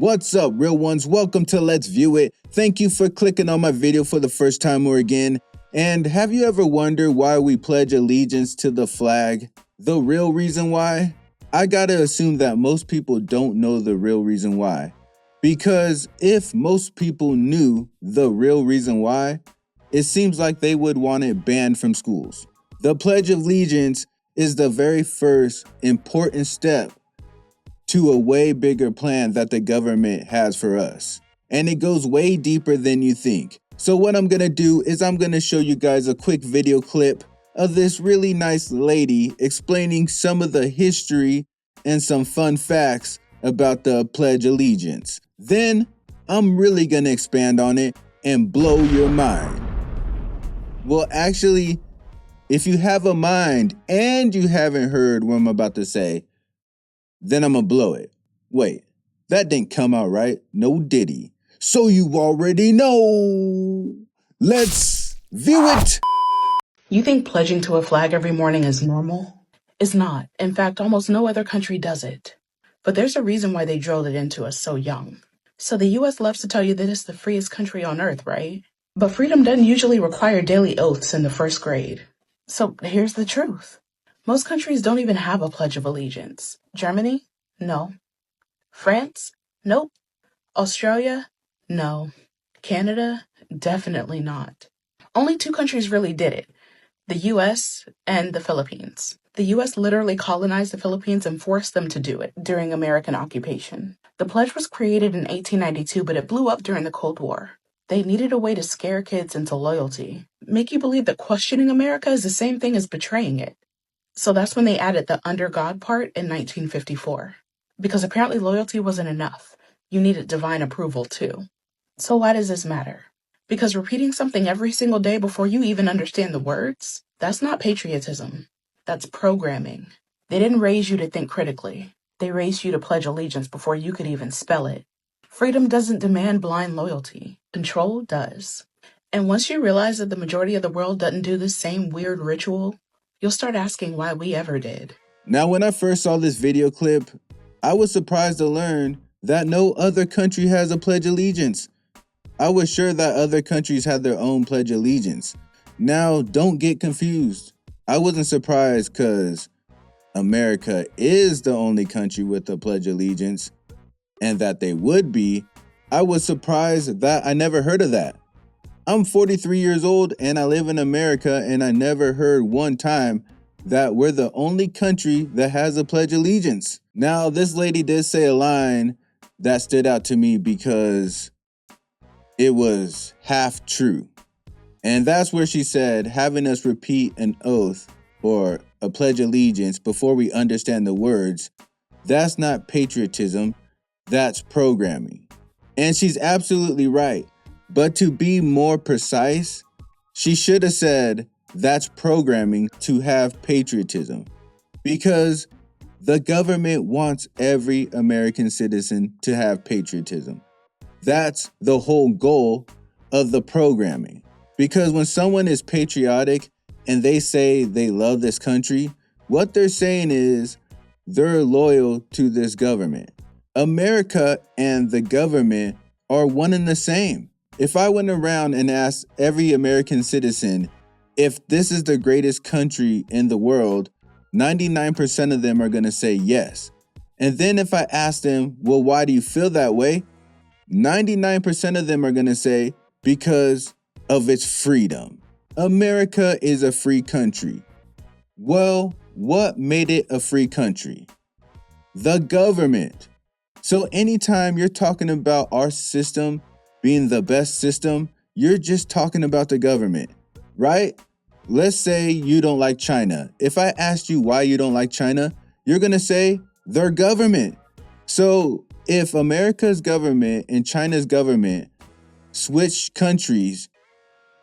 What's up, real ones? Welcome to Let's View It. Thank you for clicking on my video for the first time or again. And have you ever wondered why we pledge allegiance to the flag? The real reason why? I gotta assume that most people don't know the real reason why. Because if most people knew the real reason why, it seems like they would want it banned from schools. The Pledge of Allegiance is the very first important step to a way bigger plan that the government has for us. And it goes way deeper than you think. So what I'm gonna do is I'm gonna show you guys a quick video clip of this really nice lady explaining some of the history and some fun facts about the Pledge Allegiance. Then I'm really gonna expand on it and blow your mind. Well, actually, if you have a mind and you haven't heard what I'm about to say, then I'm gonna blow it. Wait, that didn't come out right. No diddy. So you already know. Let's view it. You think pledging to a flag every morning is normal? It's not. In fact, almost no other country does it. But there's a reason why they drilled it into us so young. So the US loves to tell you that it's the freest country on earth, right? But freedom doesn't usually require daily oaths in the first grade. So here's the truth. Most countries don't even have a Pledge of Allegiance. Germany? No. France? Nope. Australia? No. Canada? Definitely not. Only two countries really did it. The US and the Philippines. The US literally colonized the Philippines and forced them to do it during American occupation. The pledge was created in 1892, but it blew up during the Cold War. They needed a way to scare kids into loyalty, make you believe that questioning America is the same thing as betraying it. So that's when they added the under God part in 1954. Because apparently loyalty wasn't enough. You needed divine approval too. So why does this matter? Because repeating something every single day before you even understand the words, that's not patriotism. That's programming. They didn't raise you to think critically. They raised you to pledge allegiance before you could even spell it. Freedom doesn't demand blind loyalty. Control does. And once you realize that the majority of the world doesn't do this same weird ritual, you'll start asking why we ever did. Now, when I first saw this video clip, I was surprised to learn that no other country has a Pledge Allegiance. I was sure that other countries had their own Pledge Allegiance. Now, don't get confused. I wasn't surprised because America is the only country with a Pledge Allegiance, and that they would be. I was surprised that I never heard of that. I'm 43 years old and I live in America, and I never heard one time that we're the only country that has a Pledge Allegiance. Now, this lady did say a line that stood out to me because it was half true. And that's where she said having us repeat an oath or a Pledge Allegiance before we understand the words, that's not patriotism, that's programming. And she's absolutely right. But to be more precise, she should have said that's programming to have patriotism. Because the government wants every American citizen to have patriotism. That's the whole goal of the programming. Because when someone is patriotic and they say they love this country, what they're saying is they're loyal to this government. America and the government are one and the same. If I went around and asked every American citizen if this is the greatest country in the world, 99% of them are going to say yes. And then if I ask them, well, why do you feel that way? 99% of them are going to say, because of its freedom. America is a free country. Well, what made it a free country? The government. So anytime you're talking about our system being the best system, you're just talking about the government, right? Let's say you don't like China. If I asked you why you don't like China, you're going to say their government. So if America's government and China's government switch countries,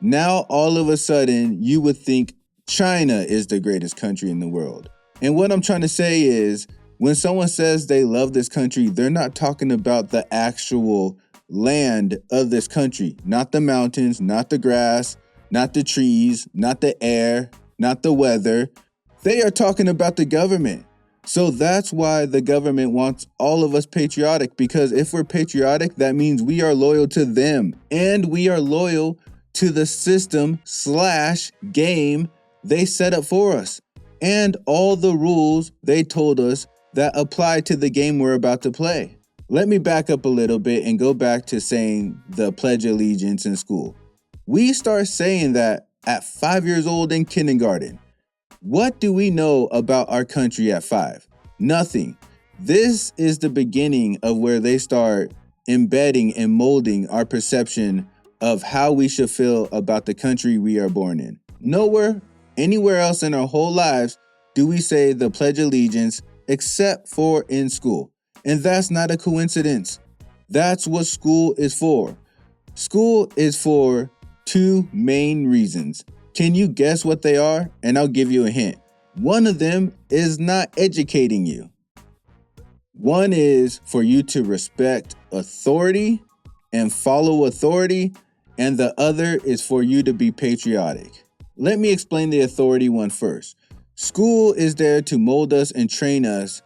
now all of a sudden you would think China is the greatest country in the world. And what I'm trying to say is, when someone says they love this country, they're not talking about the actual land of this country, not the mountains, not the grass, not the trees, not the air, not the weather. They are talking about the government. So that's why the government wants all of us patriotic, because if we're patriotic, that means we are loyal to them and we are loyal to the system/game they set up for us and all the rules they told us that apply to the game we're about to play. Let me back up a little bit and go back to saying the Pledge of Allegiance in school. We start saying that at 5 years old in kindergarten. What do we know about our country at 5? Nothing. This is the beginning of where they start embedding and molding our perception of how we should feel about the country we are born in. Nowhere, anywhere else in our whole lives do we say the Pledge of Allegiance except for in school. And that's not a coincidence. That's what school is for. School is for two main reasons. Can you guess what they are? And I'll give you a hint. One of them is not educating you. One is for you to respect authority and follow authority, and the other is for you to be patriotic. Let me explain the authority one first. School is there to mold us and train us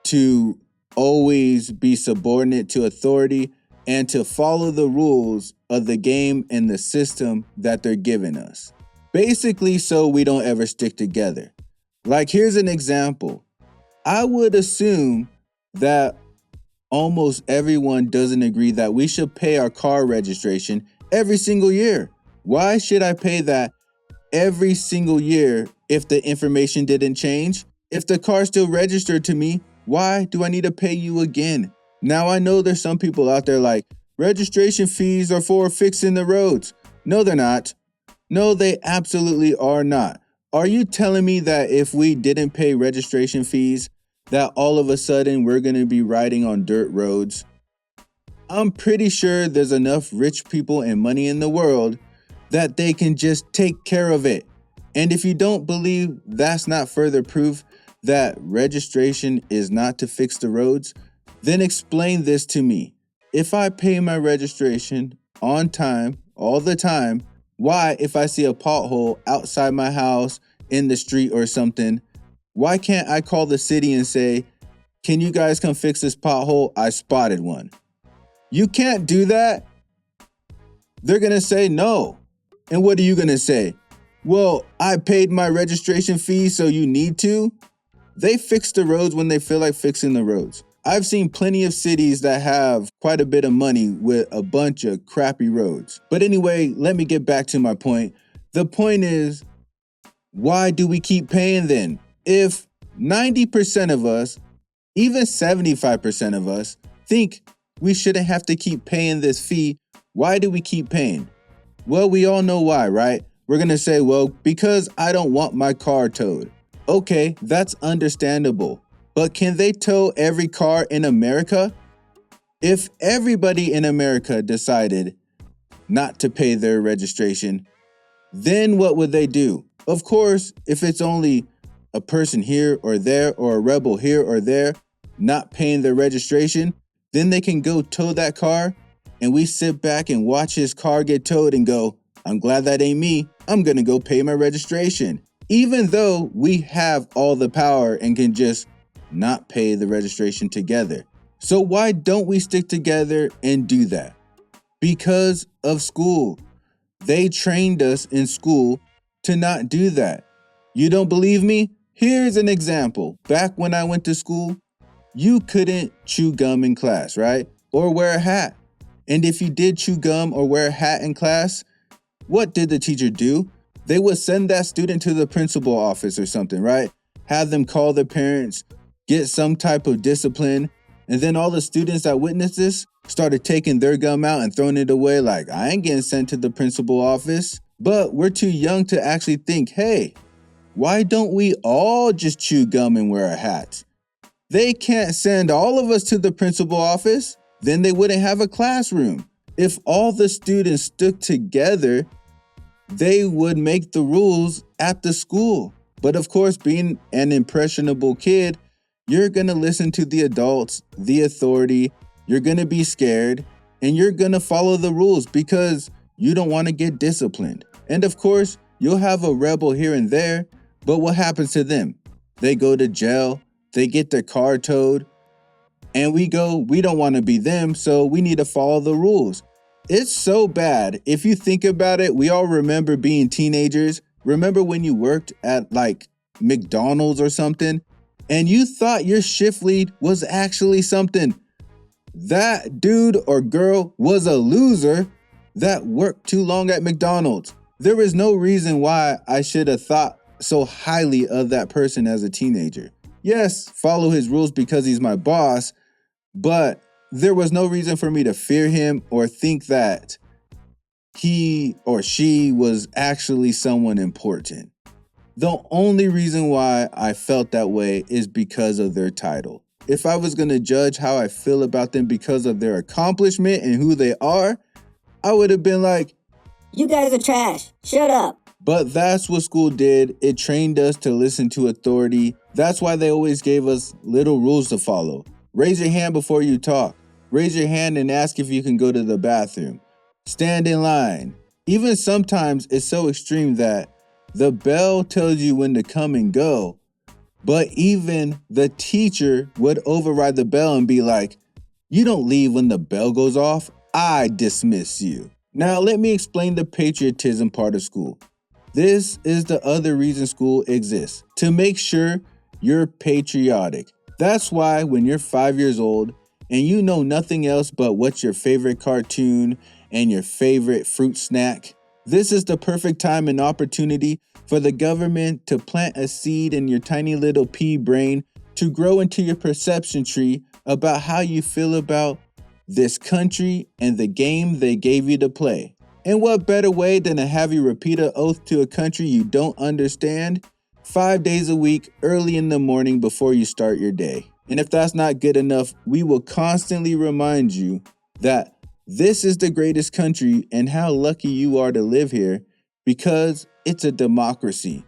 to always be subordinate to authority and to follow the rules of the game and the system that they're giving us. Basically, so we don't ever stick together. Like, here's an example. I would assume that almost everyone doesn't agree that we should pay our car registration every single year. Why should I pay that every single year if the information didn't change? If the car's still registered to me, why do I need to pay you again? Now, I know there's some people out there like, registration fees are for fixing the roads. No, they're not. No, they absolutely are not. Are you telling me that if we didn't pay registration fees, that all of a sudden we're going to be riding on dirt roads? I'm pretty sure there's enough rich people and money in the world that they can just take care of it. And if you don't believe that's not further proof that registration is not to fix the roads, then explain this to me. If I pay my registration on time, all the time, why, if I see a pothole outside my house, in the street or something, why can't I call the city and say, can you guys come fix this pothole? I spotted one. You can't do that. They're going to say no. And what are you going to say? Well, I paid my registration fee, so you need to. They fix the roads when they feel like fixing the roads. I've seen plenty of cities that have quite a bit of money with a bunch of crappy roads. But anyway, let me get back to my point. The point is, why do we keep paying then? If 90% of us, even 75% of us, think we shouldn't have to keep paying this fee, why do we keep paying? Well, we all know why, right? We're going to say, well, because I don't want my car towed. Okay, that's understandable. But can they tow every car in America? If everybody in America decided not to pay their registration, then what would they do? Of course, if it's only a person here or there or a rebel here or there not paying their registration, then they can go tow that car and we sit back and watch his car get towed and go, I'm glad that ain't me. I'm going to go pay my registration. Even though we have all the power and can just not pay the registration together. So why don't we stick together and do that? Because of school. They trained us in school to not do that. You don't believe me? Here's an example. Back when I went to school, you couldn't chew gum in class, right? Or wear a hat. And if you did chew gum or wear a hat in class, what did the teacher do? They would send that student to the principal office or something, right? Have them call their parents, get some type of discipline. And then all the students that witnessed this started taking their gum out and throwing it away like, I ain't getting sent to the principal office. But we're too young to actually think, hey, why don't we all just chew gum and wear a hat? They can't send all of us to the principal office. Then they wouldn't have a classroom. If all the students stuck together, they would make the rules at the school. But of course, being an impressionable kid, you're going to listen to the adults, the authority, you're going to be scared, and you're going to follow the rules because you don't want to get disciplined. And of course, you'll have a rebel here and there, but what happens to them? They go to jail, they get their car towed, and we go, we don't want to be them, so we need to follow the rules. It's so bad. If you think about it, we all remember being teenagers. Remember when you worked at like McDonald's or something, and you thought your shift lead was actually something. That dude or girl was a loser that worked too long at McDonald's. There was no reason why I should have thought so highly of that person as a teenager. Yes, follow his rules because he's my boss, but there was no reason for me to fear him or think that he or she was actually someone important. The only reason why I felt that way is because of their title. If I was going to judge how I feel about them because of their accomplishment and who they are, I would have been like, "You guys are trash. Shut up." But that's what school did. It trained us to listen to authority. That's why they always gave us little rules to follow. Raise your hand before you talk. Raise your hand and ask if you can go to the bathroom. Stand in line. Even sometimes it's so extreme that the bell tells you when to come and go, but even the teacher would override the bell and be like, "You don't leave when the bell goes off. I dismiss you." Now let me explain the patriotism part of school. This is the other reason school exists, to make sure you're patriotic. That's why when you're 5 years old and you know nothing else but what's your favorite cartoon and your favorite fruit snack, this is the perfect time and opportunity for the government to plant a seed in your tiny little pea brain to grow into your perception tree about how you feel about this country and the game they gave you to play. And what better way than to have you repeat an oath to a country you don't understand 5 days a week, early in the morning before you start your day. And if that's not good enough, we will constantly remind you that this is the greatest country and how lucky you are to live here because it's a democracy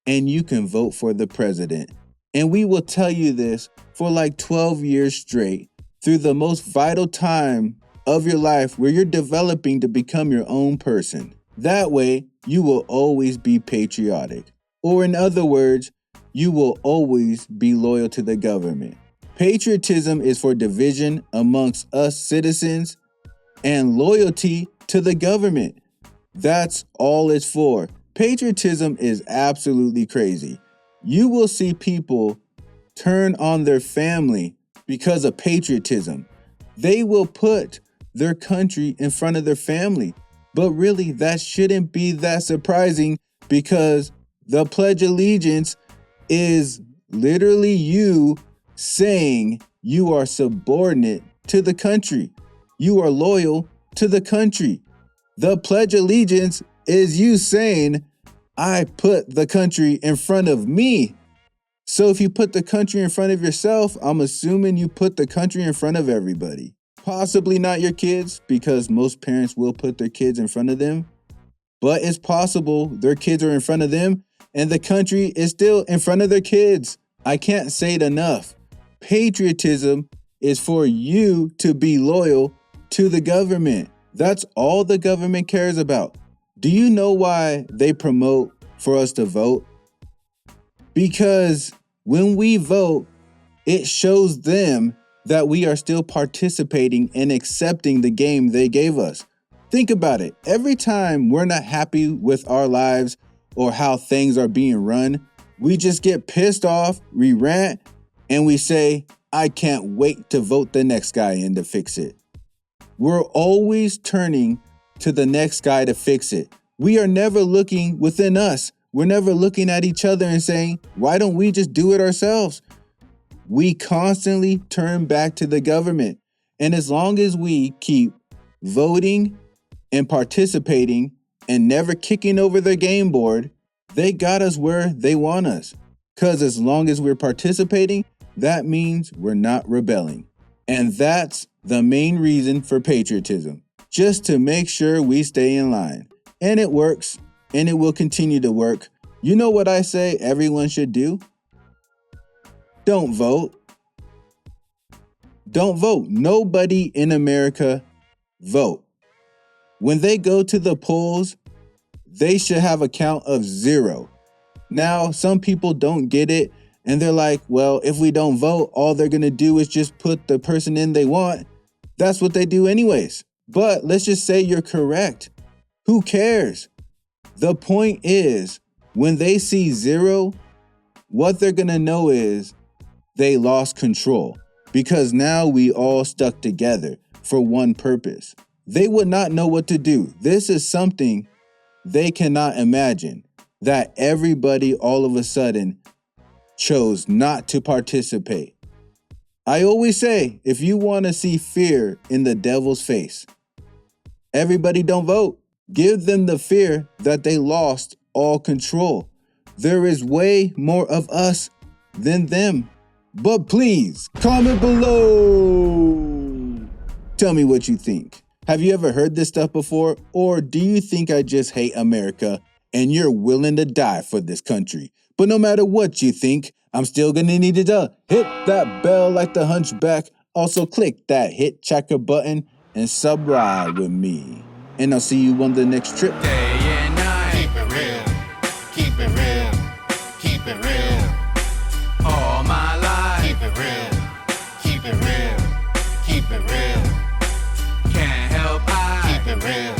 and you can vote for the president. And we will tell you this for like 12 years straight through the most vital time of your life where you're developing to become your own person. That way, you will always be patriotic. Or in other words, you will always be loyal to the government. Patriotism is for division amongst us citizens and loyalty to the government. That's all it's for. Patriotism is absolutely crazy. You will see people turn on their family because of patriotism. They will put their country in front of their family. But really, that shouldn't be that surprising because the Pledge of Allegiance is literally you saying you are subordinate to the country. You are loyal to the country. The Pledge of Allegiance is you saying, I put the country in front of me. So if you put the country in front of yourself, I'm assuming you put the country in front of everybody. Possibly not your kids, because most parents will put their kids in front of them. But it's possible their kids are in front of them and the country is still in front of their kids. I can't say it enough. Patriotism is for you to be loyal to the government. That's all the government cares about. Do you know why they promote for us to vote? Because when we vote, it shows them that we are still participating and accepting the game they gave us. Think about it. Every time we're not happy with our lives or how things are being run, we just get pissed off, we rant, and we say, I can't wait to vote the next guy in to fix it. We're always turning to the next guy to fix it. We are never looking within us. We're never looking at each other and saying, why don't we just do it ourselves? We constantly turn back to the government. And as long as we keep voting and participating and never kicking over their game board, they got us where they want us. Because as long as we're participating, that means we're not rebelling. And that's the main reason for patriotism, just to make sure we stay in line. And it works, and it will continue to work. You know what I say everyone should do? Don't vote. Don't vote. Nobody in America vote. When they go to the polls, they should have a count of 0. Now, some people don't get it And they're like, well, if we don't vote, all they're going to do is just put the person in they want. That's what they do anyways. But let's just say you're correct. Who cares? The point is, when they see 0, what they're going to know is they lost control, because now we all stuck together for one purpose. They would not know what to do. This is something they cannot imagine, that everybody all of a sudden chose not to participate. I always say, if you want to see fear in the devil's face, everybody don't vote. Give them the fear that they lost all control. There is way more of us than them. But please, comment below. Tell me what you think. Have you ever heard this stuff before? Or do you think I just hate America and you're willing to die for this country? But no matter what you think, I'm still gonna need you to hit that bell like the hunchback. Also click that hit checker button and subscribe with me. And I'll see you on the next trip. Day and night. Keep it real. Keep it real. Keep it real. All my life. Keep it real. Keep it real. Keep it real. Can't help I keep it real.